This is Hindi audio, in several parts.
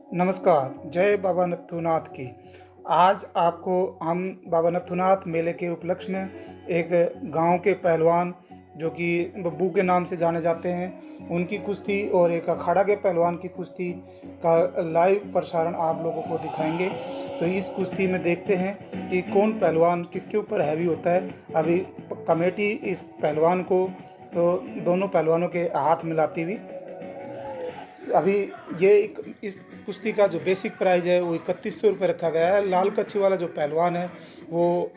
नमस्कार, जय बाबा नथुनाथ की। आज आपको हम बाबा नथुनाथ मेले के उपलक्ष्य में एक गांव के पहलवान जो कि बब्बू के नाम से जाने जाते हैं, उनकी कुश्ती और एक अखाड़ा के पहलवान की कुश्ती का लाइव प्रसारण आप लोगों को दिखाएंगे। तो इस कुश्ती में देखते हैं कि कौन पहलवान किसके ऊपर हैवी होता है। अभी कमेटी इस पहलवान को तो दोनों पहलवानों के हाथ मिलाती हुई अभी इस कुश्ती का जो बेसिक प्राइस है वो 3100 रुपये रखा गया है। लाल कच्छी वाला जो पहलवान है वो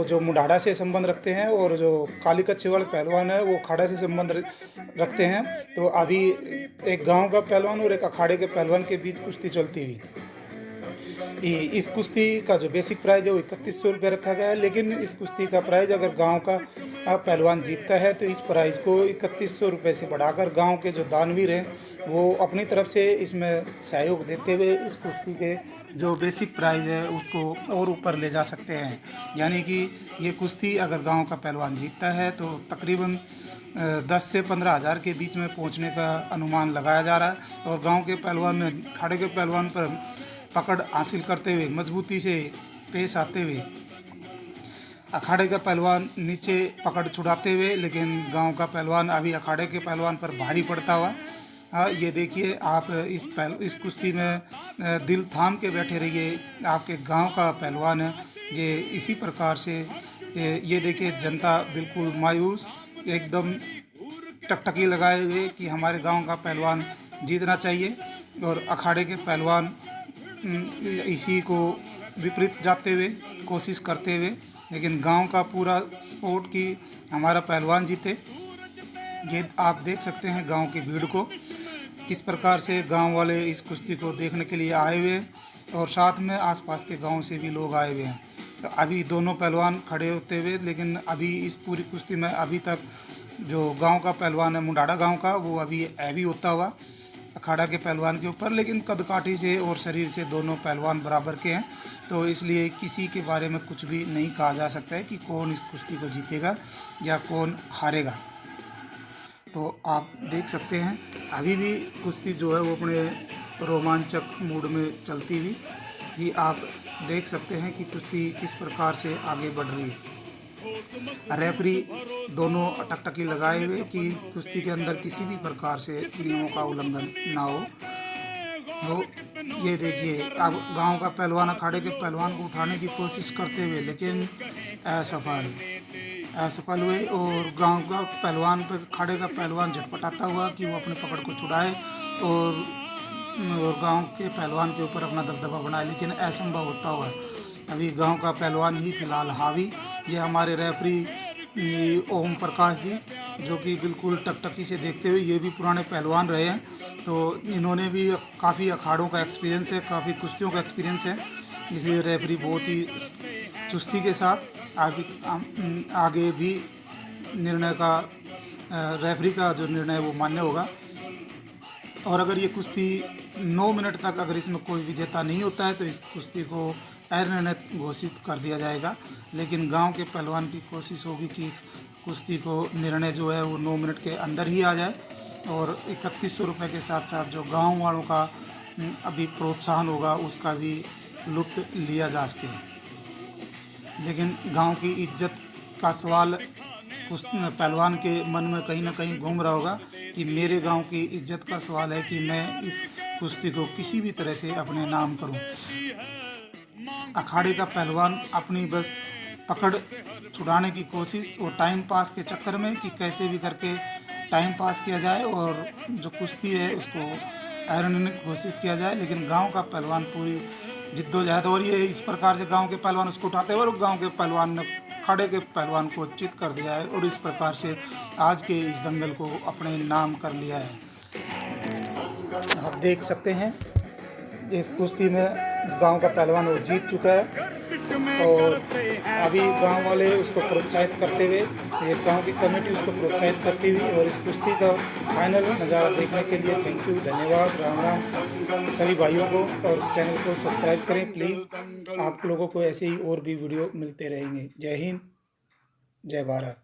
जो मुढाड़ा से संबंध रखते हैं और जो काली कच्छी वाले पहलवान है वो अखाड़ा से संबंध रखते हैं। तो अभी एक गांव का पहलवान और एक अखाड़े के पहलवान के बीच कुश्ती चलती हुई इस कुश्ती का जो बेसिक प्राइस है वो 3100 रुपये रखा गया है। लेकिन इस कुश्ती का प्राइस अगर गांव का पहलवान जीतता है तो इस प्राइस को 3100 रुपये से बढ़ाकर गांव के जो दानवीर हैं वो अपनी तरफ से इसमें सहयोग देते हुए इस कुश्ती के जो बेसिक प्राइस है उसको और ऊपर ले जा सकते हैं। यानी कि ये कुश्ती अगर गांव का पहलवान जीतता है तो तकरीबन 10 से 15 हज़ार के बीच में पहुंचने का अनुमान लगाया जा रहा है। और गांव के पहलवान अखाड़े के पहलवान पर पकड़ हासिल करते हुए मजबूती से पेश आते हुए अखाड़े का पहलवान नीचे पकड़ छुड़ाते हुए, लेकिन गांव का पहलवान अभी अखाड़े के पहलवान पर भारी पड़ता हुआ। ये देखिए आप इस कुश्ती में दिल थाम के बैठे रहिए। आपके गांव का पहलवान है ये इसी प्रकार से ये देखिए जनता बिल्कुल मायूस एकदम टकटकी लगाए हुए कि हमारे गांव का पहलवान जीतना चाहिए। और अखाड़े के पहलवान इसी को विपरीत जाते हुए कोशिश करते हुए, लेकिन गांव का पूरा सपोर्ट कि हमारा पहलवान जीते। ये आप देख सकते हैं गांव की भीड़ को किस प्रकार से गांव वाले इस कुश्ती को देखने के लिए आए हुए हैं और साथ में आसपास के गांव से भी लोग आए हुए हैं। तो अभी दोनों पहलवान खड़े होते हुए, लेकिन अभी इस पूरी कुश्ती में अभी तक जो गांव का पहलवान है मुढाड़ा गांव का वो अभी हैवी होता हुआ अखाड़ा के पहलवान के ऊपर, लेकिन कदकाठी से और शरीर से दोनों पहलवान बराबर के हैं। तो इसलिए किसी के बारे में कुछ भी नहीं कहा जा सकता है कि कौन इस कुश्ती को जीतेगा या कौन हारेगा। तो आप देख सकते हैं अभी भी कुश्ती जो है वो अपने रोमांचक मूड में चलती हुई कि आप देख सकते हैं कि कुश्ती किस प्रकार से आगे बढ़ रही है। रेफरी दोनों टकटकी लगाए हुए कि कुश्ती के अंदर किसी भी प्रकार से नियमों का उल्लंघन ना हो। तो ये देखिए अब गांव का पहलवान अखाड़े के पहलवान को उठाने की कोशिश करते हुए, लेकिन असफल हुए और गांव का पहलवान पर अखाड़े का पहलवान झटपटाता हुआ कि वो अपने पकड़ को छुड़ाए और गांव के पहलवान के ऊपर अपना दबदबा बनाए, लेकिन असंभव होता हुआ अभी गांव का पहलवान ही फिलहाल हावी। ये हमारे रेफरी ओम प्रकाश जी जो कि बिल्कुल टकटकी से देखते हुए, ये भी पुराने पहलवान रहे हैं तो इन्होंने भी काफ़ी अखाड़ों का एक्सपीरियंस है, काफ़ी कुश्तियों का एक्सपीरियंस है। इसलिए रेफरी बहुत ही चुस्ती के साथ आगे भी निर्णय का रेफरी का जो निर्णय वो मान्य होगा। और अगर ये कुश्ती 9 मिनट तक अगर इसमें कोई विजेता नहीं होता है तो इस कुश्ती को अनिर्णित घोषित कर दिया जाएगा। लेकिन गांव के पहलवान की कोशिश होगी कि इस कुश्ती को निर्णय जो है वो 9 मिनट के अंदर ही आ जाए और 3100 रुपये के साथ साथ जो गांव वालों का अभी प्रोत्साहन होगा उसका भी लुत्फ लिया जा सके। लेकिन गांव की इज्जत का सवाल पहलवान के मन में कहीं ना कहीं घूम रहा होगा कि मेरे गांव की इज्जत का सवाल है कि मैं इस कुश्ती को किसी भी तरह से अपने नाम करूं। अखाड़े का पहलवान अपनी बस पकड़ छुड़ाने की कोशिश और टाइम पास के चक्कर में कि कैसे भी करके टाइम पास किया जाए और जो कुश्ती है उसको अनिर्णित घोषित किया जाए। लेकिन गांव का पहलवान पूरी जिद्दोजहद हो रही है, इस प्रकार से गांव के पहलवान उसको उठाते हैं और गांव के पहलवान ने अखाड़े के पहलवान को चित कर दिया है और इस प्रकार से आज के इस दंगल को अपने नाम कर लिया है। आप देख सकते हैं इस कुश्ती में गांव का पहलवान वो जीत चुका है और अभी गांव वाले उसको प्रोत्साहित करते हुए, ये गांव की कमेटी उसको प्रोत्साहित करती हुई और इस कुश्ती का फाइनल नज़ारा देखने के लिए थैंक यू, धन्यवाद, राम राम सभी भाइयों को। और चैनल को सब्सक्राइब करें प्लीज़, आप लोगों को ऐसे ही और भी वीडियो मिलते रहेंगे। जय हिंद, जय भारत।